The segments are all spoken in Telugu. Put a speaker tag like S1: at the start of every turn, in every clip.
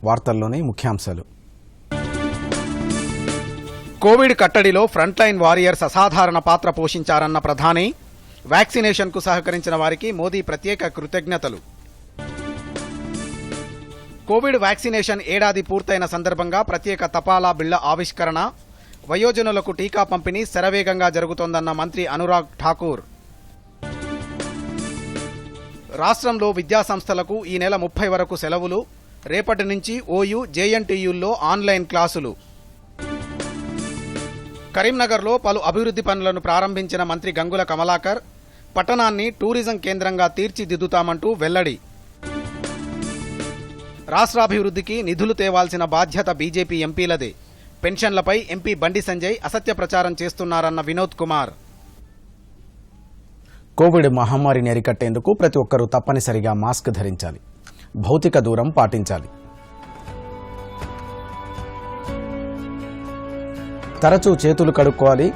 S1: వార్తల్లోని ముఖ్యాంశాలు.
S2: కోవిడ్ కట్టడిలో ఫ్రంట్ లైన్ వారియర్స్ అసాధారణ పాత్ర పోషించారన్న ప్రధాని, వ్యాక్సినేషన్కు సహకరించిన వారికి మోదీ ప్రత్యేక కృతజ్ఞతలు. కోవిడ్ వ్యాక్సినేషన్ ఏడాది పూర్తయిన సందర్భంగా ప్రత్యేక తపాలా బిళ్ల ఆవిష్కరణ, వయోజనులకు టీకా పంపిణీ శరవేగంగా జరుగుతోందన్న మంత్రి అనురాగ్ ఠాకూర్. రాష్ట్రంలో విద్యాసంస్థలకు ఈ నెల 30 వరకు సెలవులు, రేపటి నుంచి ఓయూ, జేఎన్టీయూల్లో ఆన్లైన్ క్లాసులు. కరీంనగర్లో పలు అభివృద్ధి పనులను ప్రారంభించిన మంత్రి గంగుల కమలాకర్, పట్టణాన్ని టూరిజం కేంద్రంగా తీర్చిదిద్దుతామంటూ వెల్లడి. రాష్ట్రాభివృద్ధికి నిధులు తేవాల్సిన బాధ్యత బీజేపీ ఎంపీలదే, పెన్షన్లపై ఎంపీ బండి సంజయ్ అసత్య ప్రచారం చేస్తున్నారన్న వినోద్ కుమార్.
S1: కోవిడ్ మహమ్మారిని అరికట్టేందుకు ప్రతి ఒక్కరూ తప్పనిసరిగా మాస్క్ ధరించాలి, భౌతిక దూరం పాటించాలి, తరచూ చేతులు కడుక్కోవాలి,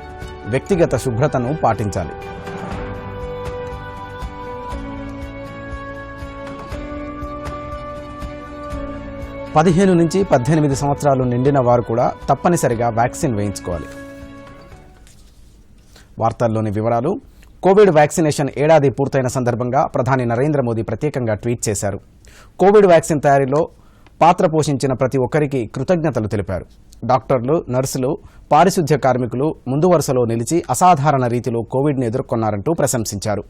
S1: వ్యక్తిగత శుభ్రతను పాటించాలి. పదిహేను నుంచి 18 సంవత్సరాలు నిండిన వారు కూడా తప్పనిసరిగా వ్యాక్సిన్ వేయించుకోవాలి. వార్తల్లోని వివరాలు. కోవిడ్ వ్యాక్సినేషన్ ఏడాది పూర్తయిన సందర్భంగా ప్రధాని నరేంద్ర మోదీ ప్రత్యేకంగా ట్వీట్ చేశారు. కోవిడ్ వ్యాక్సిన్ తయారీలో పాత్ర పోషించిన ప్రతి ఒక్కరికి కృతజ్ఞతలు తెలిపారు. డాక్టర్లు, నర్సులు, పారిశుద్ధ్య కార్మికులు ముందు వరుసలో నిలిచి అసాధారణ రీతిలో కోవిడ్ను ఎదుర్కొన్నారంటూ ప్రశంసించారు.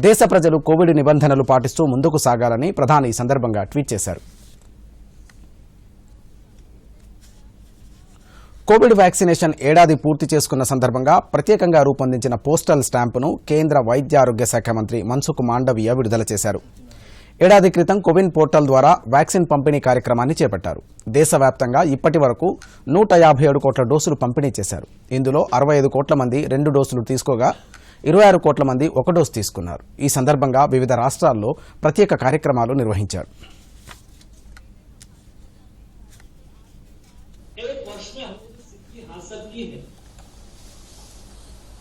S1: దేశ ప్రజలు కోవిడ్ నిబంధనలు పాటిస్తూ ముందుకు సాగాలని ప్రధాని ఈ సందర్భంగా ట్వీట్ చేశారు. కోవిడ్ వ్యాక్సినేషన్ ఏడాది పూర్తి చేసుకున్న సందర్భంగా ప్రత్యేకంగా రూపొందించిన పోస్టల్ స్టాంపును కేంద్ర వైద్య ఆరోగ్య శాఖ మంత్రి మన్సుఖ్ మాండవీయ విడుదల చేశారు. ఏడాది క్రితం కోవిన్ పోర్టల్ ద్వారా వ్యాక్సిన్ పంపిణీ కార్యక్రమాన్ని చేపట్టారు. దేశవ్యాప్తంగా ఇప్పటి వరకు 157 కోట్ల డోసులు పంపిణీ చేశారు. ఇందులో 65 కోట్ల మంది 2 డోసులు తీసుకోగా 26 కోట్ల మంది 1 డోసు తీసుకున్నారు. ఈ సందర్భంగా వివిధ రాష్ట్రాల్లో ప్రత్యేక కార్యక్రమాలు నిర్వహించారు.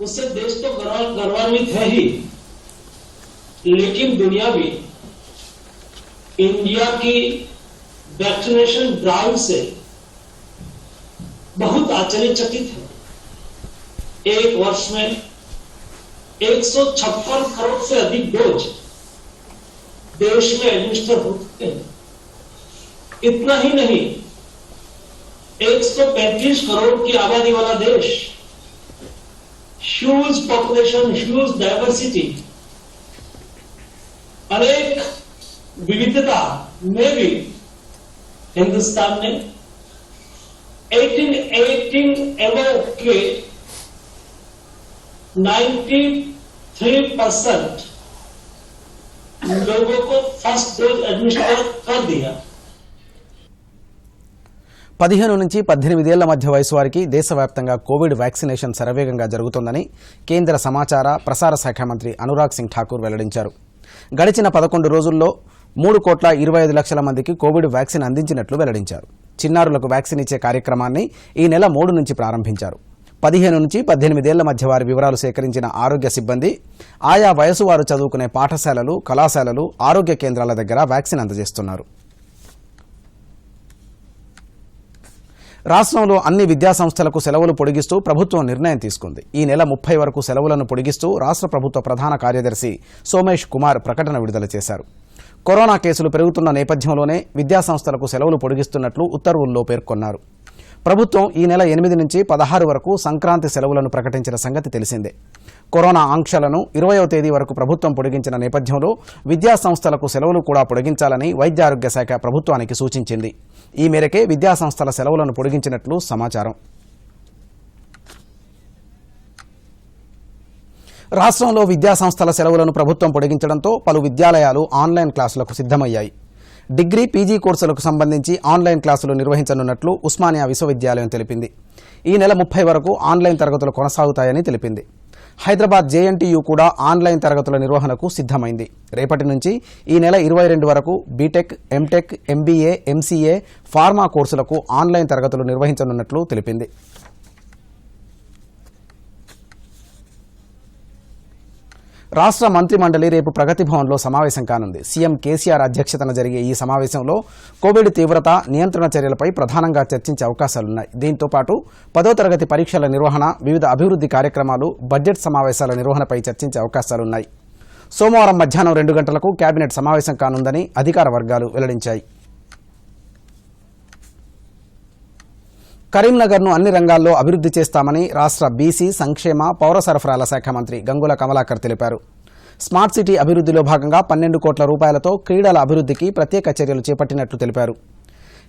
S3: उससे देश तो गौरवान्वित है ही, लेकिन दुनिया भी इंडिया की वैक्सीनेशन ड्राइव से बहुत आश्चर्यचकित है. एक वर्ष में 156 करोड़ से अधिक डोज देश में एडमिनिस्टर हो चुके हैं. इतना ही नहीं, 135 करोड़ की आबादी वाला देश, ह्यूज पॉपुलेशन, ह्यूज डाइवर्सिटी, अनेक विविधता में भी हिंदुस्तान ने 18 एवं के 93% लोगों को फर्स्ट डोज एडमिनिस्टर कर दिया.
S1: 15 నుంచి 18 ఏళ్ల మధ్య వయసు వారికి దేశవ్యాప్తంగా కోవిడ్ వ్యాక్సినేషన్ శరవేగంగా జరుగుతోందని కేంద్ర సమాచార ప్రసార శాఖ మంత్రి అనురాగ్ సింగ్ ఠాకూర్ వెల్లడించారు. గడిచిన 11 రోజుల్లో 3,25,00,000 మందికి కోవిడ్ వ్యాక్సిన్ అందించినట్లు వెల్లడించారు. చిన్నారులకు వ్యాక్సిన్ ఇచ్చే కార్యక్రమాన్ని ఈ నెల 3 నుంచి ప్రారంభించారు. 15 నుంచి 18 ఏళ్ల మధ్య వారి వివరాలు సేకరించిన ఆరోగ్య సిబ్బంది ఆయా వయసు వారు చదువుకునే పాఠశాలలు, కళాశాలలు, ఆరోగ్య కేంద్రాల దగ్గర వ్యాక్సిన్ అందజేస్తున్నారు. రాష్ట్రంలో అన్ని విద్యాసంస్థలకు సెలవులు పొడిగిస్తూ ప్రభుత్వం నిర్ణయం తీసుకుంది. ఈ నెల 30 వరకు సెలవులను పొడిగిస్తూ రాష్ట్ర ప్రభుత్వ ప్రధాన కార్యదర్శి సోమేష్ కుమార్ ప్రకటన విడుదల చేశారు. కరోనా కేసులు పెరుగుతున్న నేపథ్యంలోనే విద్యాసంస్థలకు సెలవులు పొడిగిస్తున్నట్లు ఉత్తర్వుల్లో పేర్కొన్నారు. ప్రభుత్వం ఈ నెల 8 నుంచి 16 వరకు సంక్రాంతి సెలవులను ప్రకటించిన సంగతి తెలిసిందే. కరోనా ఆంక్షలను 20వ తేదీ వరకు ప్రభుత్వం పొడిగించిన నేపథ్యంలో విద్యాసంస్థలకు సెలవులు కూడా పొడిగించాలని వైద్య ఆరోగ్య శాఖ ప్రభుత్వానికి సూచించింది. ఈ మేరకే విద్యాసంస్థల సెలవులను పొడిగించినట్లు సమాచారం. రాష్ట్రంలో విద్యాసంస్థల సెలవులను ప్రభుత్వం పొడిగించడంతో పలు విద్యాలయాలు ఆన్లైన్ క్లాసులకు సిద్ధమయ్యాయి. డిగ్రీ, పీజీ కోర్సులకు సంబంధించి ఆన్లైన్ క్లాసులు నిర్వహించనున్నట్లు ఉస్మానియా విశ్వవిద్యాలయం తెలిపింది. ఈ నెల 30 వరకు ఆన్లైన్ తరగతులు కొనసాగుతాయని తెలిపింది. హైదరాబాద్ జేఎన్టీయూ కూడా ఆన్లైన్ తరగతుల నిర్వహణకు సిద్ధమైంది. రేపటి నుంచి ఈ నెల 22 వరకు B Tech, M Tech, MBA, MCA, pharma కోర్సులకు ఆన్లైన్ తరగతులు నిర్వహించనున్నట్లు తెలిపింది. రాష్ట్ర మంత్రి మండలి రేపు ప్రగతి భవన్లో సమావేశం కానుంది. సీఎం కేసీఆర్ అధ్యక్షతన జరిగే ఈ సమావేశంలో కోవిడ్ తీవ్రత, నియంత్రణ చర్యలపై ప్రధానంగా చర్చించే అవకాశాలున్నాయి. దీంతో పాటు 10వ తరగతి పరీక్షల నిర్వహణ, వివిధ అభివృద్ధి కార్యక్రమాలు, బడ్జెట్ సమావేశాల నిర్వహణపై చర్చించే అవకాశాలున్నాయి. సోమవారం మధ్యాహ్నం 2 గంటలకు కేబినెట్ సమావేశం కానుందని అధికార వర్గాలు వెల్లడించాయి. కరీంనగర్ను అన్ని రంగాల్లో అభివృద్ధి చేస్తామని రాష్ట్ర బీసీ, సంక్షేమ, పౌర సరఫరాల శాఖ మంత్రి గంగుల కమలాకర్ తెలిపారు. స్మార్ట్ సిటీ అభివృద్ధిలో భాగంగా 12 కోట్ల రూపాయలతో క్రీడల అభివృద్ధికి ప్రత్యేక చర్యలు చేపట్టినట్లు తెలిపారు.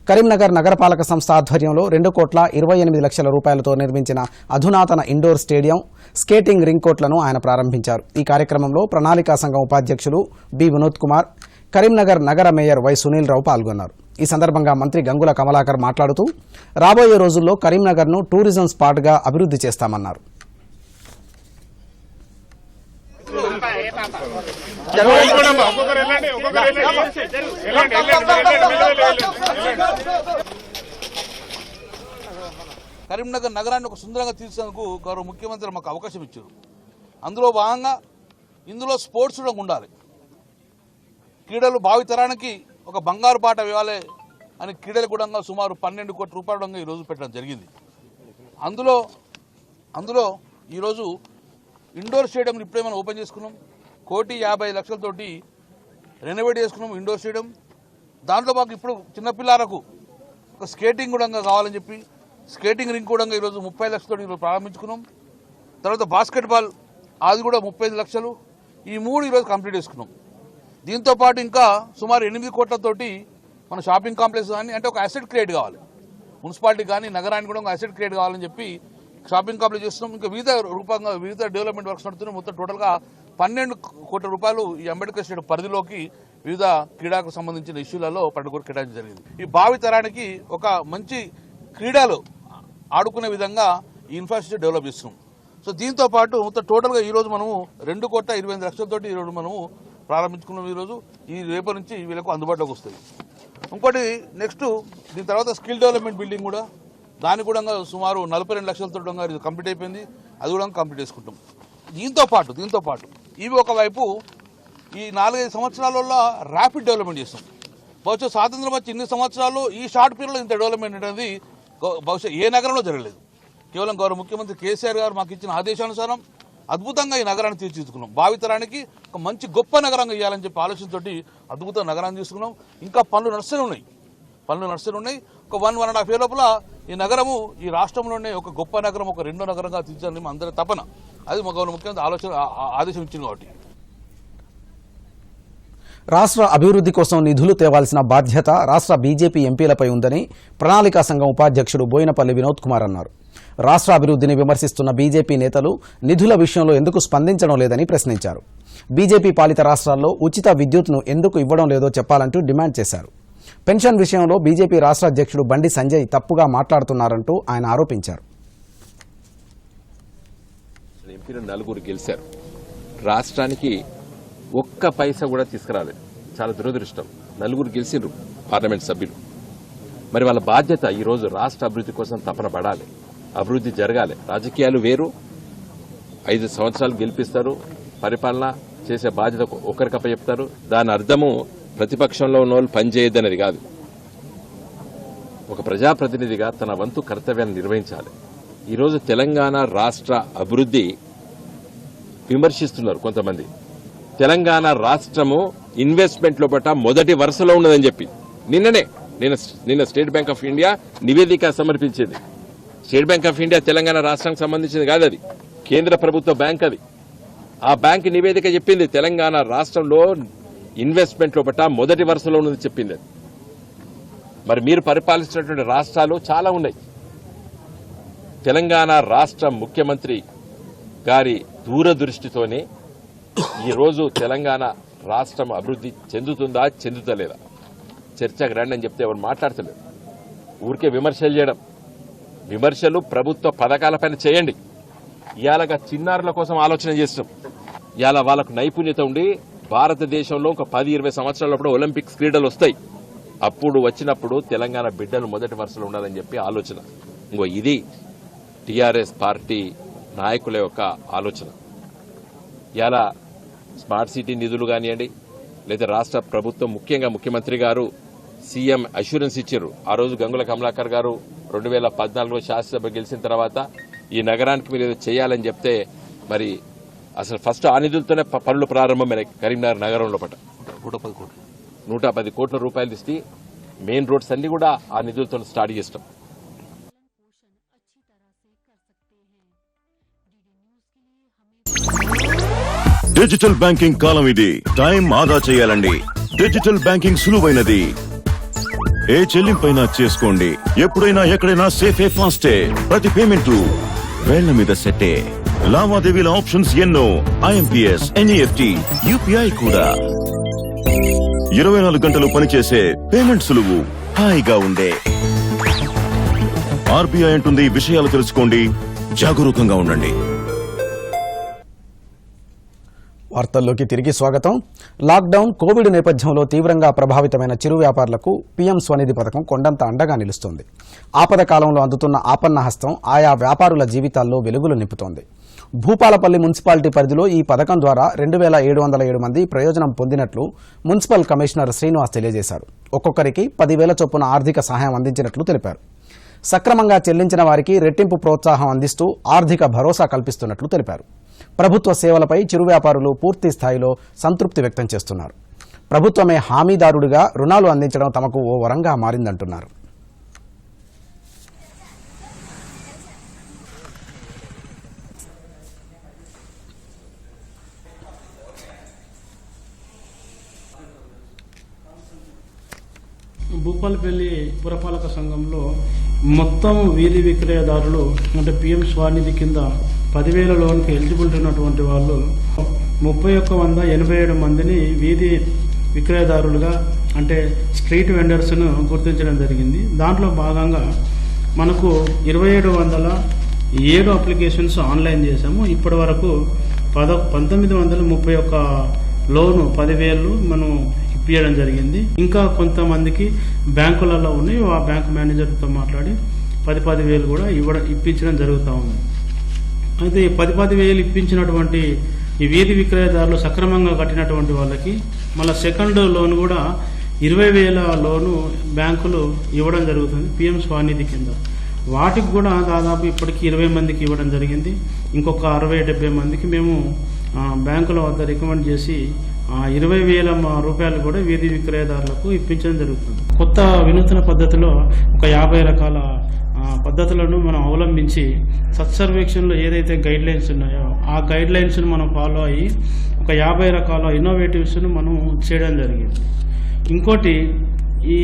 S1: కరీంనగర్ నగరపాలక సంస్థ ఆధ్వర్యంలో 2 కోట్ల 28 లక్షల రూపాయలతో నిర్మించిన అధునాతన ఇండోర్ స్టేడియం, స్కేటింగ్ రింగ్ కోర్టులను ఆయన ప్రారంభించారు. ఈ కార్యక్రమంలో ప్రణాళికా సంఘం ఉపాధ్యక్షులు బి వినోద్ కుమార్, కరీంనగర్ నగర మేయర్ వై సునీల్ రావు పాల్గొన్నారు. ఈ సందర్భంగా మంత్రి గంగుల కమలాకర్ మాట్లాడుతూ రాబోయే రోజుల్లో కరీంనగర్ను టూరిజం స్పాట్గా అభివృద్ధి చేస్తామన్నారు.
S4: కరీంనగర్ నగరాన్ని ఒక సుందరంగా తీర్చేందుకు గౌరవ ముఖ్యమంత్రి మాకు అవకాశం ఇచ్చారు. అందులో భాగంగా ఇందులో స్పోర్ట్స్ కూడా ఉండాలి. క్రీడలు భావితరానికి ఒక బంగారు బాట ఇవ్వాలి అని క్రీడలు కూడా సుమారు 12 కోట్ల రూపాయలు ఈరోజు పెట్టడం జరిగింది. అందులో ఈరోజు ఇండోర్ స్టేడియం ఇప్పుడే మనం ఓపెన్ చేసుకున్నాం. 1,50,00,000తోటి రెనోవేట్ చేసుకున్నాం ఇండోర్ స్టేడియం. దాంట్లో మాకు ఇప్పుడు చిన్నపిల్లలకు ఒక స్కేటింగ్ కూడా కావాలని చెప్పి స్కేటింగ్ రింగ్ కూడా ఈరోజు 30 లక్షలతో ఈరోజు ప్రారంభించుకున్నాం. తర్వాత బాస్కెట్బాల్ అది కూడా 35 లక్షలు. ఈ 3 ఈరోజు కంప్లీట్ చేసుకున్నాం. దీంతోపాటు ఇంకా సుమారు 8 కోట్లతోటి మన షాపింగ్ కాంప్లెక్స్ కానీ అంటే ఒక అసెట్ క్రియేట్ కావాలి, మున్సిపాలిటీ కానీ నగరానికి కూడా ఒక అసెట్ క్రియేట్ కావాలని చెప్పి షాపింగ్ కాంప్లెక్స్ చేస్తున్నాం. ఇంకా వివిధ డెవలప్మెంట్ వర్క్స్ నడుతున్నాయి. మొత్తం టోటల్గా 12 కోట్ల రూపాయలు ఈ అంబేద్కర్ స్టేడియం పరిధిలోకి వివిధ క్రీడలకు సంబంధించిన ఇష్యూలలో 12 కోట్లు కేటాయించడం జరిగింది. ఈ భావి తరానికి ఒక మంచి క్రీడలు ఆడుకునే విధంగా ఈ ఇన్ఫ్రాస్ట్రక్చర్ డెవలప్ చేస్తున్నాం. సో దీంతో పాటు మొత్తం టోటల్గా ఈరోజు మనము 2,28,00,000 ఈరోజు మనము ప్రారంభించుకున్నాం. ఈరోజు ఈ రేపటి నుంచి వీళ్ళకు అందుబాటులోకి వస్తుంది. ఇంకోటి నెక్స్ట్ దీని తర్వాత స్కిల్ డెవలప్మెంట్ బిల్డింగ్ కూడా దాన్ని కూడా సుమారు 42 లక్షలతో కంప్లీట్ అయిపోయింది. అది కూడా కంప్లీట్ చేసుకుంటాం. దీంతో పాటు ఇవి ఒకవైపు ఈ 4-5 సంవత్సరాలలో ర్యాపిడ్ డెవలప్మెంట్ చేస్తాం. బహుశా స్వాతంత్రం వచ్చి ఇన్ని సంవత్సరాలు ఈ షార్ట్ పీరియడ్లో ఇంత డెవలప్మెంట్ అనేది బహుశా ఏ నగరంలో జరగలేదు. కేవలం గౌరవ ముఖ్యమంత్రి కేసీఆర్ గారు మాకు ఇచ్చిన ఆదేశానుసారం అద్భుతంగా ఈ నగరాన్ని తీర్చిదిద్దుకున్నాం. భావితరానికి ఒక మంచి గొప్ప నగరంగా ఇవ్వాలని చెప్పి ఆలోచనతోటి అద్భుతంగా నగరాన్ని తీసుకున్నాం. ఇంకా పనులు నడుస్తూనే ఉన్నాయి. ఒక 1.5 year లోపల ఈ నగరము ఈ రాష్ట్రంలోనే ఒక గొప్ప నగరం, ఒక రెండో నగరంగా తీర్చాలని అందరి తపన. అది మా గౌరవ ముఖ్యమంత్రి ఆదేశం ఇచ్చింది. కాబట్టి
S1: రాష్ట్ర అభివృద్ధి కోసం నిధులు తేవాల్సిన బాధ్యత రాష్ట్ర బీజేపీ ఎంపీలపై ఉందని ప్రణాళికా సంఘం ఉపాధ్యక్షుడు బోయినపల్లి వినోద్ కుమార్ అన్నారు. రాష్ట్ర అభివృద్ధిని విమర్శిస్తున్న బీజేపీ నేతలు నిధుల విషయంలో ఎందుకు స్పందించడం లేదని ప్రశ్నించారు. బీజేపీ పాలిత రాష్ట్రాల్లో ఉచిత విద్యుత్ను ఎందుకు ఇవ్వడం లేదో చెప్పాలంటూ డిమాండ్ చేశారు. పెన్షన్ విషయంలో బీజేపీ రాష్ట్ర అధ్యక్షుడు బండి సంజయ్ తప్పుగా మాట్లాడుతున్నారంటూ ఆయన ఆరోపించారు.
S5: ఎంపీలు 4 గెలిచారు. రాష్ట్రానికి ఒక్క పైసా కూడా తీసుకురాలేదు. చాలా దురదృష్టం. 4 గెలిచిండ్రు పార్లమెంట్ సభ్యులు. మరి వాళ్ళ బాధ్యత ఈరోజు రాష్ట్ర అభివృద్ధి కోసం తపన పడాలి, అభివృద్ధి జరగాలి. రాజకీయాలు వేరు. 5 సంవత్సరాలు గెలిపిస్తారు, పరిపాలన చేసే బాధ్యత ఒకరికప్ప చెప్తారు. దాని అర్థము ప్రతిపక్షంలో ఉన్న వాళ్ళు పనిచేయద్దనేది కాదు. ఒక ప్రజాప్రతినిధిగా తన వంతు కర్తవ్యాన్ని నిర్వహించాలి. ఈరోజు తెలంగాణ రాష్ట్ర అభివృద్ధి విమర్శిస్తున్నారు కొంతమంది. తెలంగాణ రాష్ట్రము ఇన్వెస్ట్మెంట్ లోపట మొదటి వరుసలో ఉన్నదని చెప్పి నిన్న స్టేట్ బ్యాంక్ ఆఫ్ ఇండియా నివేదిక సమర్పించింది. State Bank of India Telangana రాష్ట్రానికి సంబంధించింది కాదు, అది కేంద్ర ప్రభుత్వ బ్యాంక్. అది ఆ బ్యాంక్ నివేదిక చెప్పింది తెలంగాణ రాష్ట్రంలో ఇన్వెస్ట్మెంట్ లోపట మొదటి వరుసలో ఉన్నది చెప్పింది. మరి మీరు పరిపాలిస్తున్నటువంటి రాష్ట్రాలు చాలా ఉన్నాయి. తెలంగాణ రాష్ట్ర ముఖ్యమంత్రి గారి దూరదృష్టితోనే ఈరోజు తెలంగాణ రాష్ట్రం అభివృద్ధి చెందుతుందా చెందుతలేదా చర్చకు రండి అని చెప్తే ఎవరు మాట్లాడతలేదు. ఊరికే విమర్శలు చేయడం. విమర్శలు ప్రభుత్వ పథకాలపైన చేయండి. ఇవాళ చిన్నారుల కోసం ఆలోచన చేస్తున్నాం. ఇవాళ వాళ్ళకు నైపుణ్యత ఉండి భారతదేశంలో ఒక 10-20 సంవత్సరాలప్పుడు ఒలింపిక్స్ క్రీడలు వస్తాయి. అప్పుడు వచ్చినప్పుడు తెలంగాణ బిడ్డలు మొదటి వరుసలో ఉండాలని చెప్పి ఆలోచన. ఇది టీఆర్ఎస్ పార్టీ నాయకుల యొక్క ఆలోచన. ఇలా స్మార్ట్ సిటీ నిధులు కానివ్వండి, లేదా రాష్ట్ర ప్రభుత్వం ముఖ్యంగా ముఖ్యమంత్రి గారు సీఎం అష్యూరెన్స్ ఇచ్చారు. ఆ రోజు గంగుల కమలాకర్ గారు 2014లో శాసనసభ గెలిచిన తర్వాత ఈ నగరానికి మీరు ఏదో చేయాలని చెప్తే మరి అసలు ఫస్ట్ ఆ నిధులతోనే పనులు ప్రారంభమైనాయి. కరీంనగర్ నగరంలో పట 110 కోట్ల రూపాయలు ఇస్తే మెయిన్ రోడ్స్ అన్ని కూడా ఆ నిధులతో స్టార్ట్ చేస్తాం.
S6: డిజిటల్ బ్యాంకింగ్ కాలం ఇది. టైం ఆదా చేయాలండి. Digital banking సులువైనది. ఏ చెల్లింపైనా చేసుకోండి. ఎప్పుడైనా ఎక్కడైనా సేఫే ఫాస్టే. ప్రతి పేమెంట్ వేళ్ల మీద సెట్టే. లావాదేవీల ఆప్షన్స్ ఎన్నో. IMPS, NEFT, UPI కూడా. 24 గంటలు పనిచేసే పేమెంట్ సులువు. హాయిగా ఉండే. RBI అంటుంది, విషయాలు తెలుసుకోండి, జాగరూకంగా ఉండండి.
S1: వార్తల్లోకి తిరిగి స్వాగతం. లాక్డౌన్, కోవిడ్ నేపథ్యంలో తీవ్రంగా ప్రభావితమైన చిరు వ్యాపారులకు పీఎం స్వనిధి పథకం కొండంత అండగా నిలుస్తోంది. ఆపద కాలంలో అందుతున్న ఆపన్న హస్తం ఆయా వ్యాపారుల జీవితాల్లో వెలుగులు నింపుతోంది. భూపాలపల్లి మున్సిపాలిటీ పరిధిలో ఈ పథకం ద్వారా 2707 మంది ప్రయోజనం పొందినట్లు మున్సిపల్ కమిషనర్ శ్రీనివాస్ తెలియజేశారు. ఒక్కొక్కరికి 10,000 చొప్పున ఆర్థిక సహాయం అందించినట్లు తెలిపారు. సక్రమంగా చెల్లించిన వారికి రెట్టింపు ప్రోత్సాహం అందిస్తూ ఆర్థిక భరోసా కల్పిస్తున్నట్లు తెలిపారు. ప్రభుత్వ సేవలపై చిరు వ్యాపారులు పూర్తి స్థాయిలో సంతృప్తి వ్యక్తం చేస్తున్నారు. ప్రభుత్వమే హామీదారుడిగా రుణాలు అందించడం తమకు ఓ వరంగా మారిందంటున్నారు.
S7: భూపాలపల్లి పురపాలక సంఘంలో మొత్తం వీధి విక్రయదారులు అంటే పీఎం స్వానిధి కింద 10,000 లోన్కి ఎలిజిబిలిటీ ఉన్నటువంటి వాళ్ళు 3187 మందిని వీధి విక్రయదారులుగా అంటే స్ట్రీట్ వెండర్స్ను గుర్తించడం జరిగింది. దాంట్లో భాగంగా మనకు 2707 అప్లికేషన్స్ ఆన్లైన్ చేశాము. ఇప్పటి వరకు 1931 లోను 10,000 మనం ఇప్పించడం జరిగింది. ఇంకా కొంతమందికి బ్యాంకులలో ఉన్నాయి. ఆ బ్యాంక్ మేనేజర్తో మాట్లాడి 10,000 కూడా ఇప్పించడం జరుగుతూ ఉంది. అయితే 10,000 ఇప్పించినటువంటి ఈ వీధి విక్రయదారులు సక్రమంగా కట్టినటువంటి వాళ్ళకి మళ్ళీ సెకండ్ లోన్ కూడా 20,000 లోను బ్యాంకులు ఇవ్వడం జరుగుతుంది పీఎం స్వానిధి కింద. వాటికి కూడా దాదాపు ఇప్పటికి 20 మందికి ఇవ్వడం జరిగింది. ఇంకొక 60-70 మందికి మేము బ్యాంకుల వద్ద రికమెండ్ చేసి 20,000 రూపాయలు కూడా వీధి విక్రయదారులకు ఇప్పించడం జరుగుతుంది. కొత్త వినూత్న పద్ధతిలో ఒక 50 రకాల పద్ధతులను మనం అవలంబించి సత్సర్వేక్షన్లో ఏదైతే గైడ్ లైన్స్ ఉన్నాయో ఆ గైడ్ లైన్స్ను మనం ఫాలో అయ్యి ఒక 50 రకాల ఇన్నోవేటివ్స్ను మనం చేయడం జరిగింది. ఇంకోటి ఈ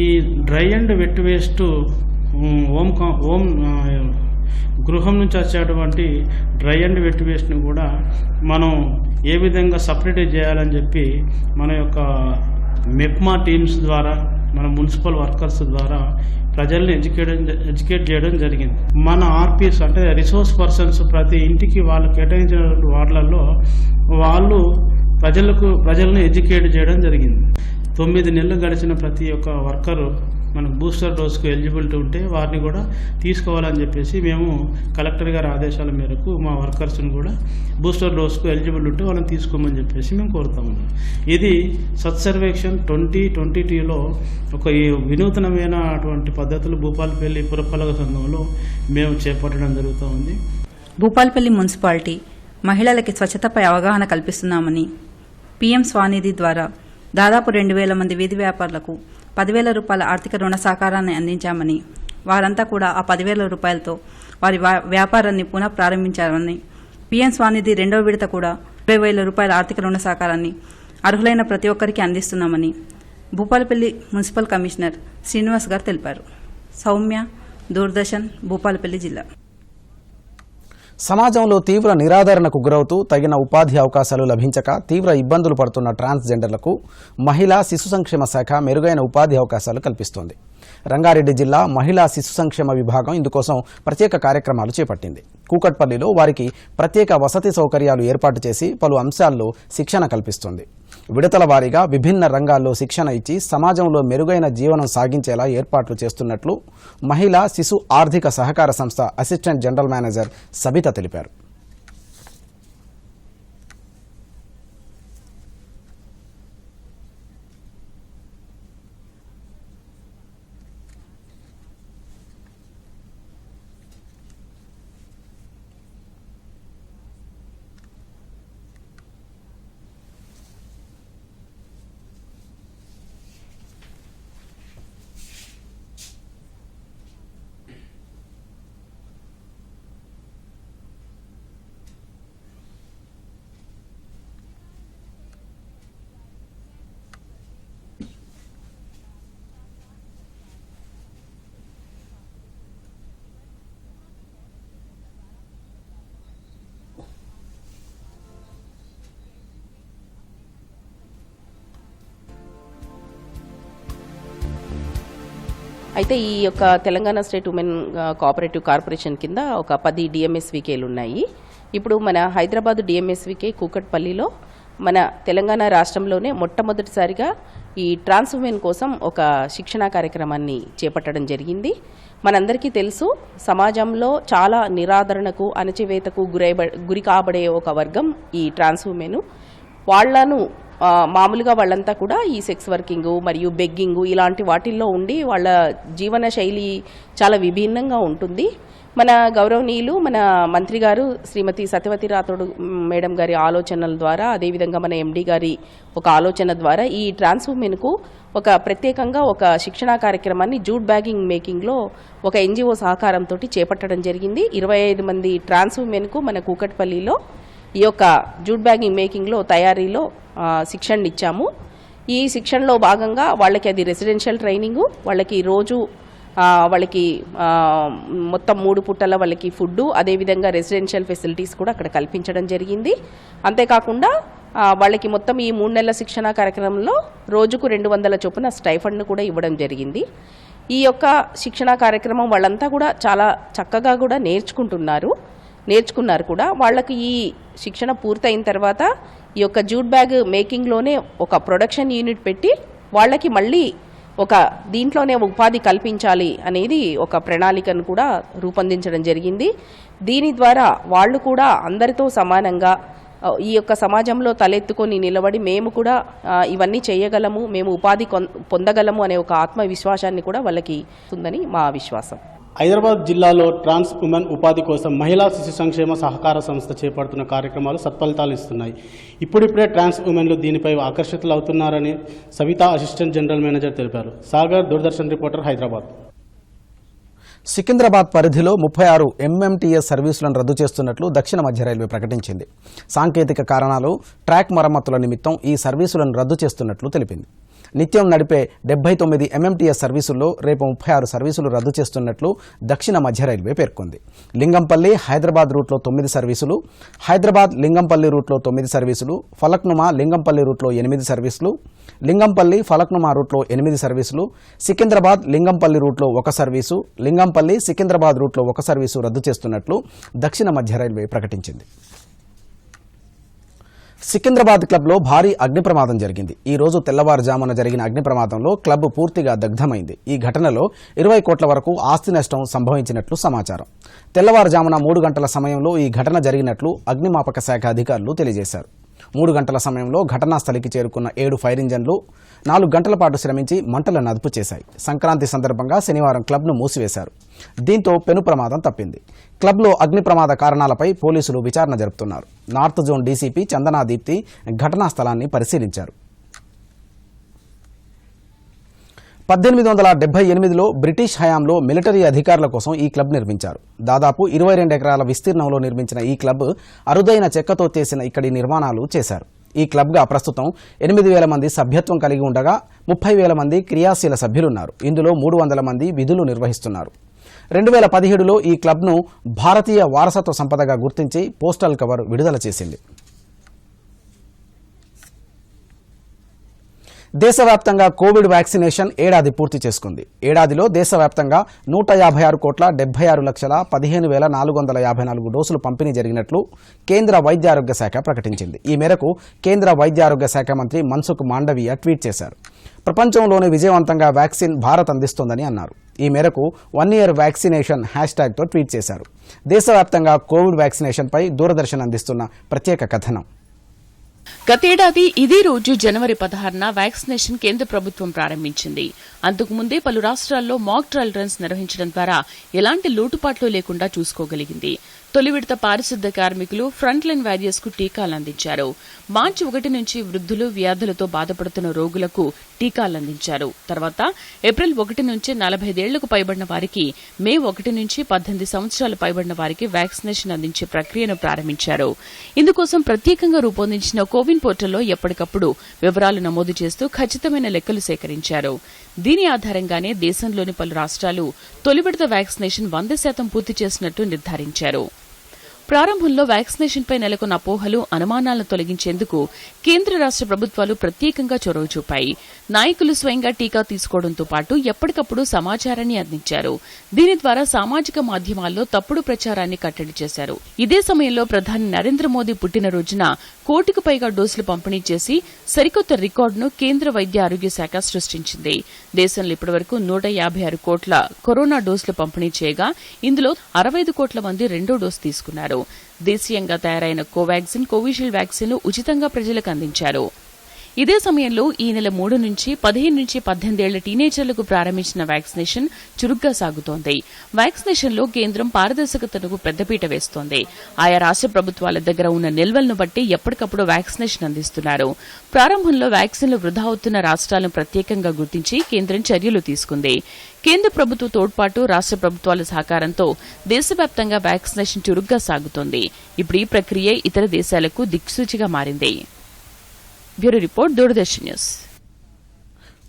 S7: డ్రై అండ్ వెట్ వేస్ట్ ఓం గృహం నుంచి వచ్చేటువంటి డ్రై అండ్ వెట్ వేస్ట్ని కూడా మనం ఏ విధంగా సపరేట్ చేయాలని చెప్పి మన యొక్క మెప్మా టీమ్స్ ద్వారా మన మున్సిపల్ వర్కర్స్ ద్వారా ప్రజల్ని ఎడ్యుకేట్ చేయడం జరిగింది. మన ఆర్పీస్ అంటే రిసోర్స్ పర్సన్స్ ప్రతి ఇంటికి వాళ్ళు కేటాయించిన వార్డులలో వాళ్ళు ప్రజలను ఎడ్యుకేట్ చేయడం జరిగింది. 9 నెలలు గడిచిన ప్రతి ఒక్క వర్కరు మనకు బూస్టర్ డోస్కు ఎలిజిబిలిటీ ఉంటే వారిని కూడా తీసుకోవాలని చెప్పేసి మేము కలెక్టర్ గారి ఆదేశాల మేరకు మా వర్కర్స్ని కూడా బూస్టర్ డోస్కు ఎలిజిబుల్ ఉంటే వాళ్ళని తీసుకోమని చెప్పేసి మేము కోరుతాము. ఇది సత్సర్వేక్షణ్ 2022లో ఒక వినూతనమైనటువంటి పద్ధతులు భూపాలపల్లి పురపాలక సంఘంలో మేము చేపట్టడం జరుగుతూ ఉంది.
S8: భూపాలపల్లి మున్సిపాలిటీ మహిళలకి స్వచ్ఛతపై అవగాహన కల్పిస్తున్నామని పీఎం స్వానిధి ద్వారా దాదాపు 2,000 మంది వీధి వ్యాపారులకు 10,000 రూపాయల ఆర్థిక రుణ సహకారాన్ని అందించామని, వారంతా కూడా ఆ 10,000 రూపాయలతో వారి వ్యాపారాన్ని పునః ప్రారంభించారని, పీఎం స్వానిధి 2వ విడత కూడా 20,000 రూపాయల ఆర్థిక రుణ సహకారాన్ని అర్హులైన ప్రతి ఒక్కరికి అందిస్తున్నామని భూపాలపల్లి మున్సిపల్ కమిషనర్ శ్రీనివాస్ గారు తెలిపారు. సౌమ్య, దూరదర్శన్, భూపాలపల్లి జిల్లా.
S1: సమాజంలో తీవ్ర నిరాదరణకు గురవుతూ తగిన ఉపాధి అవకాశాలు లభించక తీవ్ర ఇబ్బందులు పడుతున్న ట్రాన్స్జెండర్లకు మహిళా శిశు సంక్షేమ శాఖ మెరుగైన ఉపాధి అవకాశాలు కల్పిస్తోంది. రంగారెడ్డి జిల్లా మహిళా శిశు సంక్షేమ విభాగం ఇందుకోసం ప్రత్యేక కార్యక్రమాలు చేపట్టింది. కూకట్పల్లిలో వారికి ప్రత్యేక వసతి సౌకర్యాలు ఏర్పాటు చేసి పలు అంశాల్లో శిక్షణ కల్పిస్తుంది. విడతల వారీగా విభిన్న రంగాల్లో శిక్షణ ఇచ్చి సమాజంలో మెరుగైన జీవనం సాగించేలా ఏర్పాట్లు చేస్తున్నట్లు మహిళా శిశు ఆర్థిక సహకార సంస్థ అసిస్టెంట్ జనరల్ మేనేజర్ సబిత తెలిపారు.
S9: అయితే ఈ యొక్క Telangana state women cooperative corporation కింద ఒక 10 డిఎంఎస్వికేలు ఉన్నాయి. ఇప్పుడు మన హైదరాబాద్ డిఎంఎస్వికే కూకట్పల్లిలో మన తెలంగాణ రాష్ట్రంలోనే మొట్టమొదటిసారిగా ఈ ట్రాన్స్ ఉమెన్ కోసం ఒక శిక్షణా కార్యక్రమాన్ని చేపట్టడం జరిగింది. మనందరికీ తెలుసు, సమాజంలో చాలా నిరాదరణకు, అణచివేతకు గురి కాబడే ఒక వర్గం ఈ ట్రాన్స్ ఉమెన్. వాళ్లను మామూలుగా వాళ్ళంతా కూడా ఈ సెక్స్ వర్కింగ్ మరియు బెగ్గింగ్ ఇలాంటి వాటిల్లో ఉండి వాళ్ళ జీవన శైలి చాలా విభిన్నంగా ఉంటుంది. మన గౌరవనీయులు మన మంత్రి గారు శ్రీమతి సత్యవతి రాథోడ్ మేడం గారి ఆలోచనల ద్వారా, అదేవిధంగా మన ఎండి గారి ఒక ఆలోచన ద్వారా ఈ ట్రాన్స్ ఉమెన్కు ఒక ప్రత్యేకంగా ఒక శిక్షణా కార్యక్రమాన్ని జూట్ బ్యాగింగ్ మేకింగ్లో ఒక ఎన్జిఓ సహకారంతో చేపట్టడం జరిగింది. 25 మంది ట్రాన్స్ ఉమెన్కు మన కూకట్పల్లిలో ఈ యొక్క జూట్ బ్యాగింగ్ మేకింగ్లో తయారీలో శిక్షణ ఇచ్చాము. ఈ శిక్షణలో భాగంగా వాళ్ళకి అది రెసిడెన్షియల్ ట్రైనింగు, వాళ్ళకి రోజు వాళ్ళకి మొత్తం 3 పూటల వాళ్ళకి ఫుడ్, అదేవిధంగా రెసిడెన్షియల్ ఫెసిలిటీస్ కూడా అక్కడ కల్పించడం జరిగింది. అంతేకాకుండా వాళ్ళకి మొత్తం ఈ 3 నెలల శిక్షణ కార్యక్రమంలో రోజుకు 200 చొప్పున స్టైఫండ్ను కూడా ఇవ్వడం జరిగింది. ఈ యొక్క శిక్షణ కార్యక్రమం వాళ్ళంతా కూడా చాలా చక్కగా కూడా నేర్చుకున్నారు కూడా. వాళ్ళకి ఈ శిక్షణ పూర్తయిన తర్వాత ఈ యొక్క జూట్ బ్యాగ్ మేకింగ్లోనే ఒక ప్రొడక్షన్ యూనిట్ పెట్టి వాళ్ళకి మళ్ళీ ఒక దీంట్లోనే ఉపాధి కల్పించాలి అనేది ఒక ప్రణాళికను కూడా రూపొందించడం జరిగింది. దీని ద్వారా వాళ్ళు కూడా అందరితో సమానంగా ఈ యొక్క సమాజంలో తలెత్తుకొని నిలబడి మేము కూడా ఇవన్నీ చేయగలము, మేము ఉపాధి పొందగలము అనే ఒక ఆత్మవిశ్వాసాన్ని కూడా వాళ్ళకి ఉందని మా విశ్వాసం.
S7: హైదరాబాద్ జిల్లాలో ట్రాన్స్ ఉమెన్ ఉపాధి కోసం మహిళా శిశు సంక్షేమ సహకార సంస్థ చేపడుతున్న కార్యక్రమాలు సత్ఫలితాలు ఇస్తున్నాయి. ఇప్పుడిప్పుడే ట్రాన్స్ ఉమెన్లు దీనిపై ఆకర్షితులు అవుతున్నారని సవితా అసిస్టెంట్ జనరల్ మేనేజర్ తెలిపారు. సాగర్, దూరదర్శన్ రిపోర్టర్, హైదరాబాద్.
S1: సికింద్రాబాద్ పరిధిలో 36 ఎంఎంటీఎస్ సర్వీసులను రద్దు చేస్తున్నట్లు దక్షిణ మధ్య రైల్వే ప్రకటించింది. సాంకేతిక కారణాలు, ట్రాక్ మరమ్మతుల నిమిత్తం ఈ సర్వీసులను రద్దు చేస్తున్నట్లు తెలిపింది. నిత్యం నడిపే 79 ఎంఎంటీఎస్ సర్వీసుల్లో రేపు 36 సర్వీసులు రద్దు చేస్తున్నట్లు దక్షిణ మధ్య రైల్వే పేర్కొంది. లింగంపల్లి హైదరాబాద్ రూట్లో 9 సర్వీసులు, హైదరాబాద్ లింగంపల్లి రూట్లో 9 సర్వీసులు, ఫలక్నుమా లింగంపల్లి రూట్లో 8 సర్వీసులు, లింగంపల్లి ఫలక్నుమా రూట్లో 8 సర్వీసులు, సికింద్రాబాద్ లింగంపల్లి రూట్లో 1 సర్వీసు, లింగంపల్లి సికింద్రాబాద్ రూట్లో 1 సర్వీసు రద్దు చేస్తున్నట్లు దక్షిణ మధ్య రైల్వే ప్రకటించింది. సికింద్రాబాద్ క్లబ్లో భారీ అగ్ని ప్రమాదం జరిగింది. ఈ రోజు తెల్లవారుజామున జరిగిన అగ్ని ప్రమాదంలో క్లబ్ పూర్తిగా దగ్ధమైంది. ఈ ఘటనలో 20 కోట్ల వరకు ఆస్తి నష్టం సంభవించినట్లు సమాచారం. తెల్లవారుజామున 3 గంటల సమయంలో ఈ ఘటన జరిగినట్లు అగ్నిమాపక శాఖ అధికారులు తెలియజేశారు. 3 గంటల సమయంలో ఘటనా స్థలికి చేరుకున్న 7 ఫైర్ ఇంజన్లు 4 గంటల పాటు శ్రమించి మంటలను అదుపు చేశాయి. సంక్రాంతి సందర్భంగా శనివారం క్లబ్ను మూసివేశారు. దీంతో పెను ప్రమాదం తప్పింది. క్లబ్లో అగ్ని ప్రమాద కారణాలపై పోలీసులు విచారణ జరుపుతున్నారు. North zone DCP Chandana Deepthi ఘటనా స్థలాన్ని పరిశీలించారు. 1878లో బ్రిటిష్ హయాంలో మిలిటరీ అధికారుల కోసం ఈ క్లబ్ నిర్మించారు. దాదాపు 22 ఎకరాల విస్తీర్ణంలో నిర్మించిన ఈ క్లబ్ అరుదైన చెక్కతో చేసిన ఇక్కడి నిర్మాణాలు చేశారు. ఈ క్లబ్గా ప్రస్తుతం 8,000 మంది సభ్యత్వం కలిగి ఉండగా 30,000 మంది క్రియాశీల సభ్యులున్నారు. ఇందులో 300 మంది విధులు నిర్వహిస్తున్నారు. 2017లో ఈ క్లబ్ను భారతీయ వారసత్వ సంపదగా గుర్తించి పోస్టల్ కవర్ విడుదల చేసింది. దేశవ్యాప్తంగా కోవిడ్ వ్యాక్సినేషన్ ఏడాది పూర్తి చేసుకుంది. ఏడాదిలో దేశవ్యాప్తంగా 156,76,15,454 డోసులు పంపిణీ జరిగినట్లు కేంద్ర వైద్యారోగ్య శాఖ ప్రకటించింది. ఈ మేరకు కేంద్ర వైద్యారోగ్య శాఖ మంత్రి మన్సుఖ్ మాండవీయ ట్వీట్ చేశారు. ప్రపంచంలోనే విజయవంతంగా వ్యాక్సిన్ భారత్ అందిస్తోందని అన్నారు. ఈ మేరకు 1 year వ్యాక్సినేషన్ హ్యాష్ట్యాగ్తో ట్వీట్ చేశారు. దేశవ్యాప్తంగా కోవిడ్ వ్యాక్సినేషన్పై దూరదర్శన్ అందిస్తున్న ప్రత్యేక కథనం.
S10: గతేడాది ఇదే రోజు జనవరి 16న వ్యాక్సినేషన్ కేంద్ర ప్రభుత్వం ప్రారంభించింది. అంతకుముందే పలు రాష్ట్రాల్లో మాక్ ట్రయల్ రన్స్ నిర్వహించడం ద్వారా ఎలాంటి లోటుపాట్లు లేకుండా చూసుకోగలిగింది. తొలి విడత పారిశుద్ధ్య కార్మికులు, ఫ్రంట్ లైన్ వారియర్స్ కు టీకాలు అందించారు. మార్చి 1 నుంచి వృద్ధులు, వ్యాధులతో బాధపడుతున్న రోగులకు టీకాలు అందించారు. తర్వాత ఏప్రిల్ 1 నుంచి 45 ఏళ్లకు పైబడిన వారికి, మే 1 నుంచి 18 సంవత్సరాలు పైబడిన వారికి వ్యాక్సినేషన్ అందించే ప్రక్రియను ప్రారంభించారు. ఇందుకోసం ప్రత్యేకంగా రూపొందించిన కోవిన్ పోర్టల్లో ఎప్పటికప్పుడు వివరాలు నమోదు చేస్తూ ఖచ్చితమైన లెక్కలు సేకరించారు. దీని ఆధారంగానే దేశంలోని పలు రాష్ట్రాలు తొలి విడత వ్యాక్సినేషన్ 100% పూర్తి చేసినట్టు నిర్ధారించారు. ప్రారంభంలో వ్యాక్సినేషన్పై నెలకొన్న అపోహలు, అనుమానాలను తొలగించేందుకు కేంద్ర రాష్ట్ర ప్రభుత్వాలు ప్రత్యేకంగా చొరవ చూపాయి. నాయకులు స్వయంగా టీకా తీసుకోవడంతో పాటు ఎప్పటికప్పుడు సమాచారాన్ని అందించారు. దీని ద్వారా సామాజిక మాధ్యమాల్లో తప్పుడు ప్రచారాన్ని కట్టడి చేశారు. ఇదే సమయంలో ప్రధాని నరేంద్ర మోదీ పుట్టినరోజున 1 కోటికి పైగా డోసులు పంపిణీ చేసి సరికొత్త రికార్డును కేంద్ర వైద్య ఆరోగ్య శాఖ సృష్టించింది. దేశంలో ఇప్పటివరకు 156 కోట్ల కరోనా డోసులు పంపిణీ చేయగా ఇందులో 65 కోట్ల మంది రెండో డోసు తీసుకున్నారు. దేశీయంగా తయారైన కోవాక్సిన్, కోవిషీల్డ్ వ్యాక్సిన్లు ఉచితంగా ప్రజలకు అందించారు. ఇదే సమయంలో ఈ నెల 3 నుంచి 15 నుంచి 18 ఏళ్ల టీనేజర్లకు ప్రారంభించిన వ్యాక్సినేషన్ చురుగ్గా సాగుతోంది. వ్యాక్సినేషన్లో కేంద్రం పారదర్శకతకు పెద్దపీట వేస్తోంది. ఆయా రాష్ట్ర ప్రభుత్వాల దగ్గర ఉన్న నిల్వలను బట్టి ఎప్పటికప్పుడు వ్యాక్సినేషన్ అందిస్తున్నారు. ప్రారంభంలో వ్యాక్సిన్లు వృధా అవుతున్న రాష్ట్రాలను ప్రత్యేకంగా గుర్తించి కేంద్రం చర్యలు తీసుకుంది. కేంద్ర ప్రభుత్వ తోడ్పాటు, రాష్ట్ర ప్రభుత్వాల సహకారంతో దేశవ్యాప్తంగా వ్యాక్సినేషన్ చురుగ్గా సాగుతోంది. ఇప్పుడు ఈ ప్రక్రియ ఇతర దేశాలకు దిక్సూచిగా మారింది. Bureau report, Doordarshan news.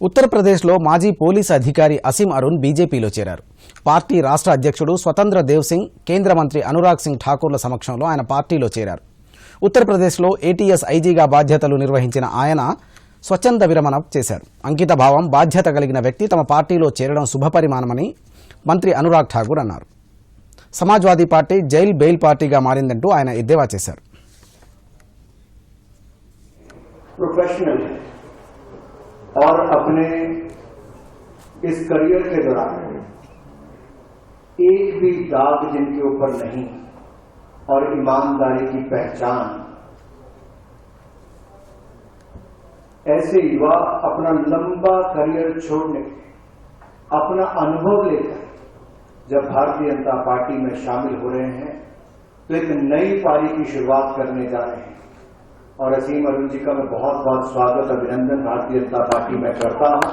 S1: ఉత్తరప్రదేశ్లో మాజీ పోలీసు అధికారి అసీం అరుణ్ బీజేపీలో చేరారు. పార్టీ రాష్ట్ర అధ్యక్షుడు స్వతంత్ర దేవ్ సింగ్, కేంద్ర మంత్రి అనురాగ్ సింగ్ ఠాకూర్ల సమక్షంలో ఆయన పార్టీలో చేరారు. ఉత్తరప్రదేశ్లో ఏటీఎస్ ఐజీగా బాధ్యతలు నిర్వహించిన ఆయన స్వచ్ఛంద విరమణ చేశారు. అంకిత భావం, బాధ్యత కలిగిన వ్యక్తి తమ పార్టీలో చేరడం శుభపరిమాణమని మంత్రి అనురాగ్ ఠాకూర్ అన్నారు. సమాజ్వాదీ పార్టీ జైల్ బెయిల్ పార్టీగా మారిందంటూ ఆయన ఎద్దేవా చేశారు.
S11: प्रोफेशनल है और अपने इस करियर के दौरान एक भी दाग जिनके ऊपर नहीं और ईमानदारी की पहचान, ऐसे युवा अपना लंबा करियर छोड़ने, अपना अनुभव लेकर जब भारतीय जनता पार्टी में शामिल हो रहे हैं तो एक नई पारी की शुरुआत करने जा रहे हैं और असीम अरुण जी का मैं बहुत बहुत स्वागत, अभिनंदन भारतीय जनता पार्टी में करता हूं.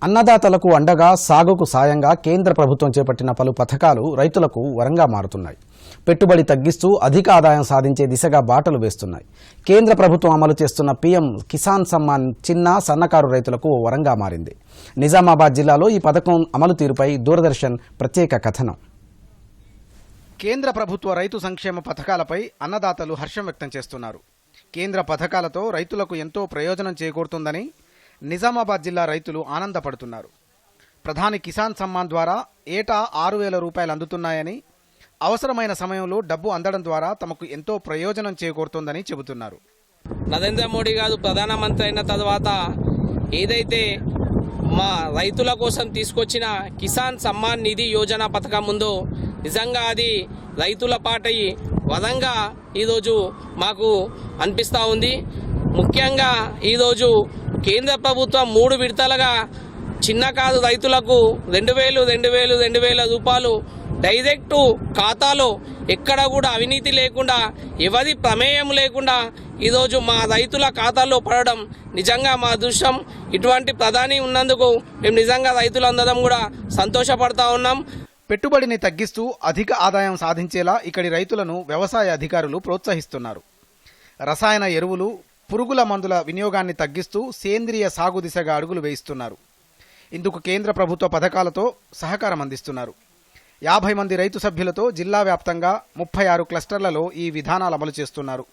S1: అన్నదాతలకు అండగా, సాగుకు సాయంగా కేంద్ర ప్రభుత్వం చేపట్టిన పలు పథకాలు రైతులకు వరంగా మారుతున్నాయి. పెట్టుబడి తగ్గిస్తూ అధిక ఆదాయం సాధించే దిశగా బాటలు వేస్తున్నాయి. కేంద్ర ప్రభుత్వం అమలు చేస్తున్న పీఎం కిసాన్ సమ్మాన్ చిన్న, సన్నకారు రైతులకు ఓ వరంగా మారింది. నిజామాబాద్ జిల్లాలో ఈ పథకం అమలు తీరుపై దూరదర్శన్ ప్రత్యేక కథనం.
S2: కేంద్ర ప్రభుత్వ రైతు సంక్షేమ పథకాలపై అన్నదాతలు హర్షం వ్యక్తం చేస్తున్నారు. కేంద్ర పథకాలతో రైతులకు ఎంతో ప్రయోజనం చేకూరుతుందని నిజామాబాద్ జిల్లా రైతులు ఆనందపడుతున్నారు. ప్రధాని కిసాన్ సమ్మాన్ ద్వారా ఏటా 6,000 రూపాయలు అందుతున్నాయని, అవసరమైన సమయంలో డబ్బు అందడం ద్వారా తమకు ఎంతో ప్రయోజనం చేకూరుతుందని చెబుతున్నారు.
S12: నరేంద్ర మోడీ గారు ప్రధానమంత్రి అయిన తర్వాత ఏదైతే మా రైతుల కోసం తీసుకొచ్చిన కిసాన్ సమ్మాన్ నిధి యోజన పథకం ఉందో నిజంగా అది రైతుల పాటై వరంగా ఈరోజు మాకు అనిపిస్తూ ఉంది. ముఖ్యంగా ఈరోజు కేంద్ర ప్రభుత్వం 3 విడతలుగా చిన్నకారు రైతులకు 2,000 రూపాయలు డైరెక్ట్ ఖాతాలో ఎక్కడ కూడా అవినీతి లేకుండా, ఎవరి ప్రమేయం లేకుండా ఈరోజు మా రైతుల ఖాతాల్లో పడడం నిజంగా మా అదృష్టం. ఇటువంటి ప్రధాని ఉన్నందుకు మేము నిజంగా రైతులందరం కూడా సంతోషపడతా ఉన్నాం.
S2: పెట్టుబడిని తగ్గిస్తూ అధిక ఆదాయం సాధించేలా ఇక్కడి రైతులను వ్యవసాయ అధికారులు ప్రోత్సహిస్తున్నారు. రసాయన ఎరువులు, పురుగుల మందుల వినియోగాన్ని తగ్గిస్తూ సేంద్రియ సాగు దిశగా అడుగులు వేయిస్తున్నారు. ఇందుకు కేంద్ర ప్రభుత్వ పథకాలతో సహకారం అందిస్తున్నారు. 50 మంది రైతు సభ్యులతో జిల్లా వ్యాప్తంగా 36 క్లస్టర్లలో ఈ విధానాలు అమలు చేస్తున్నారు.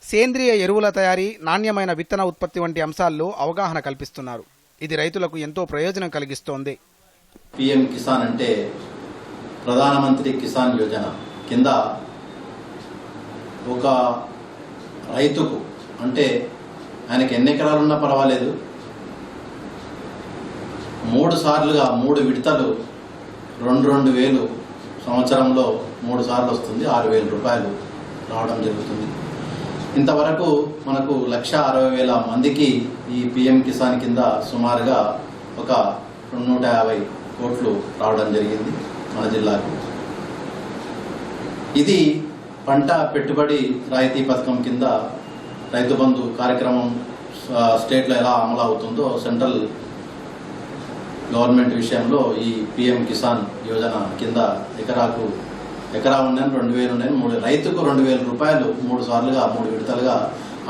S2: సేంద్రియ ఎరువుల తయారీ, నాణ్యమైన విత్తన ఉత్పత్తి వంటి అంశాల్లో అవగాహన కల్పిస్తున్నారు. ఇది రైతులకు ఎంతో ప్రయోజనం కలిగిస్తోంది.
S13: పీఎం కిసాన్ అంటే ప్రధానమంత్రి కిసాన్ యోజన కింద ఒక రైతుకు, అంటే ఆయనకి ఎన్ని ఎకరాలున్నా పర్వాలేదు, 3 సార్లుగా 3 విడతలు 2,000 సంవత్సరంలో 3 సార్లు వస్తుంది. 6,000 రూపాయలు రావడం జరుగుతుంది. ఇంతవరకు మనకు 1,60,000 మందికి ఈ పిఎం కిసాన్ కింద సుమారుగా ఒక 250 కోట్లు రావడం జరిగింది మన జిల్లాకు. ఇది పంట పెట్టుబడి రాయితీ పథకం కింద రైతు బంధు కార్యక్రమం స్టేట్లో ఎలా అమలు అవుతుందో సెంట్రల్ గవర్నమెంట్ విషయంలో ఈ పిఎం కిసాన్ యోజన కింద ఎకరా ఉన్నాయని 2,000 ఉన్నాయని 3 రైతుకు 2,000 రూపాయలు 3 సార్లుగా 3 విడతలుగా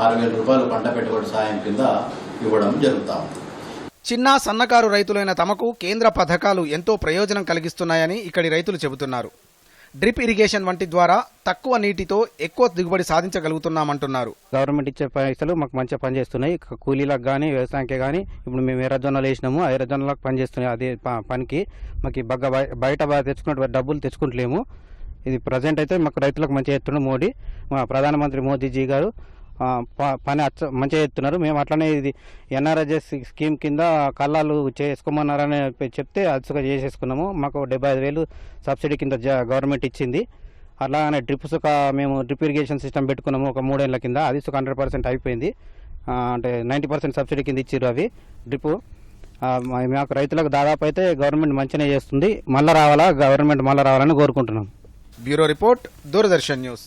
S13: 6,000 రూపాయలు పంట పెట్టుబడి సాయం కింద ఇవ్వడం జరుగుతా ఉంది.
S2: చిన్న సన్నకారు రైతులైన తమకు కేంద్ర పథకాలు ఎంతో ప్రయోజనం కలిగిస్తున్నాయని ఇక్కడి రైతులు చెబుతున్నారు. డ్రిప్ ఇరిగేషన్ వంటి ద్వారా తక్కువ నీటితో ఎక్కువ దిగుబడి సాధించగలుగుతున్నామంటున్నారు.
S14: గవర్నమెంట్ ఇచ్చే పైసలు మాకు మంచిగా పనిచేస్తున్నాయి. కూలీలకు కానీ వ్యవసాయానికి కానీ ఇప్పుడు మేము ఎర్రజొన్నలు వేసినాము, ఆ ఎర్రజొన్నలకు పనిచేస్తున్నాయి. అదే పనికి మాకు బయట తెచ్చుకున్న డబ్బులు తెచ్చుకుంటలేము. ఇది ప్రజెంట్ అయితే మాకు రైతులకు మంచిగా చేస్తున్నారు మోడీ, మా ప్రధానమంత్రి మోదీజీ గారు పని మంచిగా చేస్తున్నారు. మేము అట్లనే ఇది ఎన్ఆర్ఎస్ఎస్ స్కీమ్ కింద కళ్ళాలు చేసుకోమన్నారని చెప్తే అచ్చుగా చేసేసుకున్నాము. మాకు 75,000 సబ్సిడీ కింద గవర్నమెంట్ ఇచ్చింది. అలానే మేము డ్రిప్ ఇరిగేషన్ సిస్టమ్ పెట్టుకున్నాము ఒక 3 ఏళ్ల కింద. అది 100% అయిపోయింది. అంటే 90% సబ్సిడీ కింద ఇచ్చిర్రు అవి డ్రిప్. మాకు రైతులకు దాదాపు అయితే గవర్నమెంట్ మంచిగా చేస్తుంది. గవర్నమెంట్ మళ్ళీ రావాలని కోరుకుంటున్నాం.
S2: Bureau report, Doordarshan news.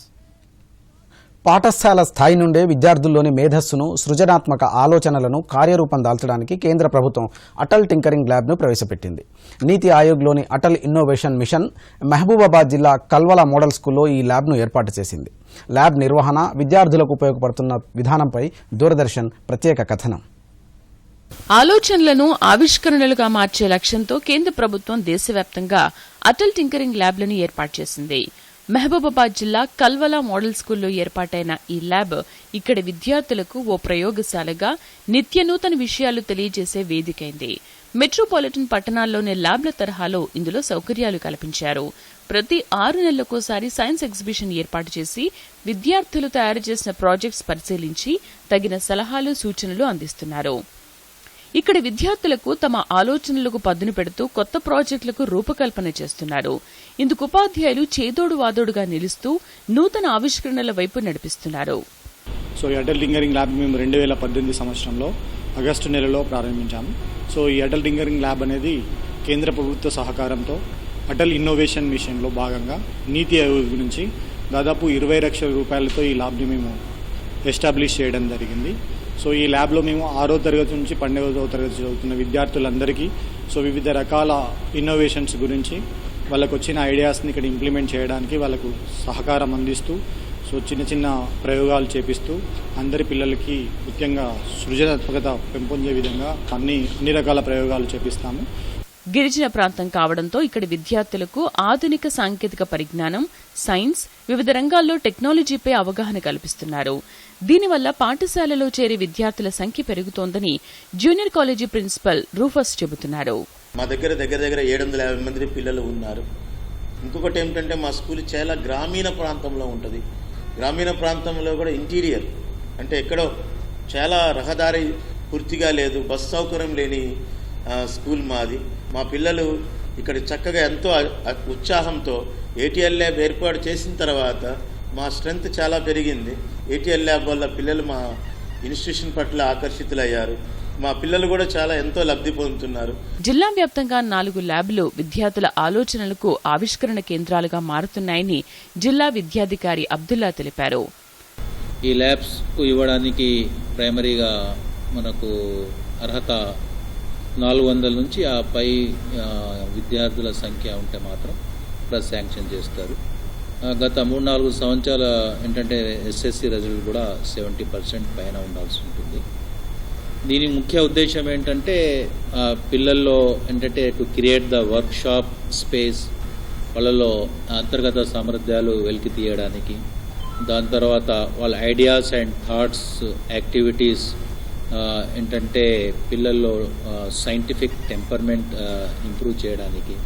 S1: పాఠశాల స్థాయి నుండే విద్యార్థుల్లోని మేధస్సును, సృజనాత్మక ఆలోచనలను కార్యరూపం దాల్చడానికి కేంద్ర ప్రభుత్వం అటల్ టింకరింగ్ ల్యాబ్ను ప్రవేశపెట్టింది. నీతి ఆయోగ్లోని అటల్ ఇన్నోవేషన్ మిషన్ మహబూబాబాద్ జిల్లా కల్వల మోడల్ స్కూల్లో ఈ ల్యాబ్ను ఏర్పాటు చేసింది. ల్యాబ్ నిర్వహణ, విద్యార్థులకు ఉపయోగపడుతున్న విధానంపై దూరదర్శన్ ప్రత్యేక కథనం.
S10: ఆలోచనలను ఆవిష్కరణలుగా మార్చే లక్ష్యంతో కేంద్ర ప్రభుత్వం దేశవ్యాప్తంగా అటల్ టింకరింగ్ ల్యాబ్లను ఏర్పాటు చేసింది. మహబూబాబాద్ జిల్లా కల్వల మోడల్ స్కూల్లో ఏర్పాటైన ఈ ల్యాబ్ ఇక్కడి విద్యార్థులకు ఓ ప్రయోగశాలగా నిత్య నూతన విషయాలు తెలియజేసే వేదికైంది. మెట్రోపాలిటన్ పట్టణాల్లోని ల్యాబ్ల తరహాలో ఇందులో సౌకర్యాలు కల్పించారు. ప్రతి 6 నెలలకోసారి సైన్స్ ఎగ్జిబిషన్ ఏర్పాటు చేసి విద్యార్థులు తయారు చేసిన ప్రాజెక్ట్స్ పరిశీలించి తగిన సలహాలు, సూచనలు అందిస్తున్నారు. ఇక్కడ విద్యార్థులకు తమ ఆలోచనలకు పదును పెడుతూ కొత్త ప్రాజెక్టులకు రూపకల్పన చేస్తున్నారు. ఇందుకు ఉపాధ్యాయులు చేదోడు వాదోడుగా నిలుస్తూ నూతన ఆవిష్కరణల వైపు నడిపిస్తున్నారు.
S15: సో ఈ అటల్ టింకరింగ్ ల్యాబ్ మేము 2018 సంవత్సరంలో ఆగస్టు నెలలో ప్రారంభించాము. సో ఈ అటల్ టింకరింగ్ ల్యాబ్ అనేది కేంద్ర ప్రభుత్వ సహకారంతో అటల్ ఇన్నోవేషన్ మిషన్లో భాగంగా నీతి ఆయోగ్ నుంచి దాదాపు 20 లక్షల రూపాయలతో ఈ ల్యాబ్ని మేము ఎస్టాబ్లిష్ చేయడం జరిగింది. సో ఈ ల్యాబ్లో మేము 6వ తరగతి నుంచి 12వ తరగతి చదువుతున్న విద్యార్థులందరికీ వివిధ రకాల ఇన్నోవేషన్స్ గురించి వాళ్ళకు వచ్చిన ఐడియాస్ని ఇక్కడ ఇంప్లిమెంట్ చేయడానికి వాళ్ళకు సహకారం అందిస్తూ చిన్న చిన్న ప్రయోగాలు చేపిస్తూ అందరి పిల్లలకి ముఖ్యంగా సృజనాత్మకత పెంపొందే విధంగా అన్ని రకాల ప్రయోగాలు చేపిస్తాము.
S10: గిరిజన ప్రాంతం కావడంతో ఇక్కడి విద్యార్థులకు ఆధునిక సాంకేతిక పరిజ్ఞానం, సైన్స్, వివిధ రంగాల్లో టెక్నాలజీపై అవగాహన కల్పిస్తున్నారు. దీనివల్ల పాఠశాలలో చేరే విద్యార్థుల సంఖ్య పెరుగుతోందని జూనియర్ కాలేజీ ప్రిన్సిపల్ రూఫస్ చెబుతున్నారు.
S16: మా దగ్గర 750 మంది పిల్లలు ఉన్నారు. ఇంకొకటి ఏమిటంటే మా స్కూల్ చాలా గ్రామీణ ప్రాంతంలో ఉంటుంది. గ్రామీణ ప్రాంతంలో కూడా ఇంటీరియర్ అంటే ఎక్కడో చాలా రహదారి పూర్తిగా లేదు, బస్ సౌకర్యం లేని స్కూల్ మాది. మా పిల్లలు ఇక్కడ చక్కగా ఎంతో ఉత్సాహంతో ఏటీఎల్ ల్యాబ్ ఏర్పాటు చేసిన తర్వాత మా స్ట్రెంగ్త్ చాలా పెరిగింది. ఏటీఎల్ ల్యాబ్ వల్ల పిల్లలు మా ఇన్స్టిట్యూషన్ పట్ల ఆకర్షితులయ్యారు. మా పిల్లలు కూడా చాలా ఎంతో లబ్ధి పొందుతున్నారు.
S10: జిల్లా వ్యాప్తంగా 4 ల్యాబ్లు విద్యార్థుల ఆలోచనలకు ఆవిష్కరణ కేంద్రాలుగా మారుతున్నాయని జిల్లా విద్యాధికారి అబ్దుల్లా తెలిపారు.
S17: ఈ ల్యాబ్స్ కు ఇవ్వడానికి ప్రైమరీగా మనకు అర్హత 400 నుంచి ఆ పై విద్యార్థుల సంఖ్య ఉంటే మాత్రం శాంక్షన్ చేస్తారు. గత 3-4 సంవత్సరాల ఏంటంటే ఎస్ఎస్సి రిజల్ట్ కూడా 70% పైన ఉండాల్సి ఉంటుంది. దీని ముఖ్య ఉద్దేశం ఏంటంటే పిల్లల్లో ఏంటంటే to create the work shop space, వాళ్ళలో అంతర్గత సామర్థ్యాలు వెలికి తీయడానికి, దాని తర్వాత వాళ్ళ ఐడియాస్ అండ్ థాట్స్, యాక్టివిటీస్ ఏంటంటే పిల్లల్లో సైంటిఫిక్ టెంపర్మెంట్ ఇంప్రూవ్ చేయడానికి.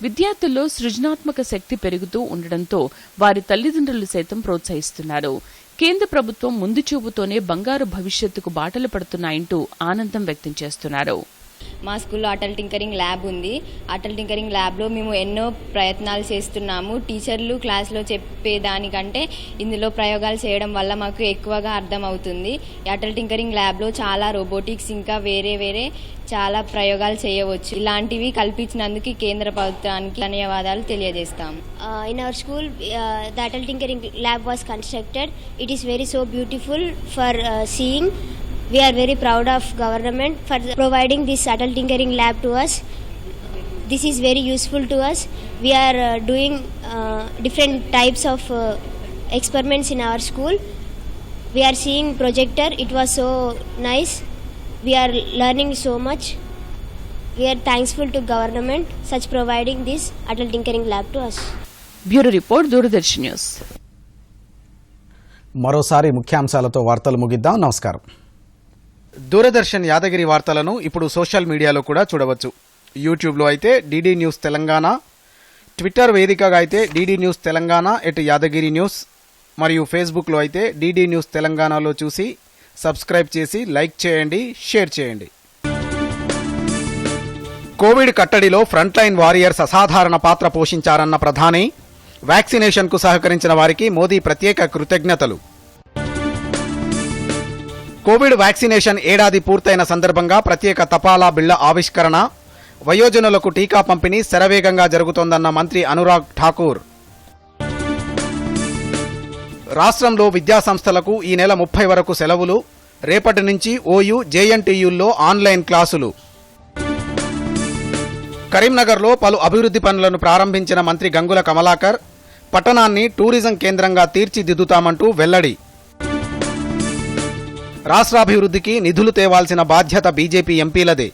S10: విద్యార్థుల్లో సృజనాత్మక శక్తి పెరుగుతూ ఉండడంతో వారి తల్లిదండ్రులు సైతం ప్రోత్సహిస్తున్నారు. కేంద్ర ప్రభుత్వం ముందు చూపుతోనే బంగారు భవిష్యత్తుకు బాటలు పడుతున్నాయంటూ ఆనందం వ్యక్తం చేస్తున్నారు.
S18: మా స్కూల్లో అటల్ టింకరింగ్ ల్యాబ్ ఉంది. అటల్ టింకరింగ్ ల్యాబ్లో మేము ఎన్నో ప్రయత్నాలు చేస్తున్నాము. టీచర్లు క్లాస్లో చెప్పేదానికంటే ఇందులో ప్రయోగాలు చేయడం వల్ల మాకు ఎక్కువగా అర్థమవుతుంది. అటల్ టింకరింగ్ ల్యాబ్లో చాలా రోబోటిక్స్ ఇంకా వేరే చాలా ప్రయోగాలు చేయవచ్చు. ఇలాంటివి కల్పించినందుకు కేంద్ర ప్రభుత్వానికి ధన్యవాదాలు తెలియజేస్తాము.
S19: In our school, the Atal Tinkering Lab was constructed. It is very so beautiful for seeing. We are very proud of government for providing this Atal Tinkering Lab to us. This is very useful to us. We are doing different types of experiments in our school. We are seeing projector. It was so nice. We are learning so much. We are thankful to government such providing this Atal Tinkering Lab to us.
S10: Bureau report Doordarshan news.
S1: మరోసారి ముఖ్యాంశాలతో వార్తలు ముగిద్దాం. నమస్కారం.
S2: దూరదర్శన్ యాదగిరి వార్తలను ఇప్పుడు సోషల్ మీడియాలో కూడా చూడవచ్చు. యూట్యూబ్లో అయితే DD న్యూస్ తెలంగాణ, ట్విట్టర్ వేదికగా అయితే DD news Telangana @Yadagiri news, మరియు ఫేస్బుక్లో అయితే DD న్యూస్ తెలంగాణలో చూసి సబ్స్క్రైబ్ చేసి లైక్ చేయండి, షేర్ చేయండి. కోవిడ్ కట్టడిలో ఫ్రంట్ లైన్ వారియర్స్ అసాధారణ పాత్ర పోషించారన్న ప్రధాని, వ్యాక్సినేషన్కు సహకరించిన వారికి మోదీ ప్రత్యేక కృతజ్ఞతలు. కోవిడ్ వ్యాక్సినేషన్ ఏడాది పూర్తయిన సందర్భంగా ప్రత్యేక తపాలా బిళ్ల ఆవిష్కరణ, వయోజనులకు టీకా పంపిణీ శరవేగంగా జరుగుతోందన్న మంత్రి అనురాగ్ ఠాకూర్. రాష్ట్రంలో విద్యాసంస్థలకు ఈ నెల 30 వరకు సెలవులు, రేపటి నుంచి OU, JNTUల్లో ఆన్లైన్ క్లాసులు. కరీంనగర్లో పలు అభివృద్ధి పనులను ప్రారంభించిన మంత్రి గంగుల కమలాకర్, పట్టణాన్ని టూరిజం కేంద్రంగా తీర్చిదిద్దుతామంటూ వెల్లడి. రాష్ట్రాభివృద్ధికి నిధులు తేవాల్సిన బాధ్యత బీజేపీ ఎంపీలదే,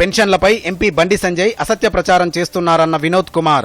S2: పెన్షన్లపై ఎంపీ బండి సంజయ్ అసత్య ప్రచారం చేస్తున్నారన్న వినోద్ కుమార్.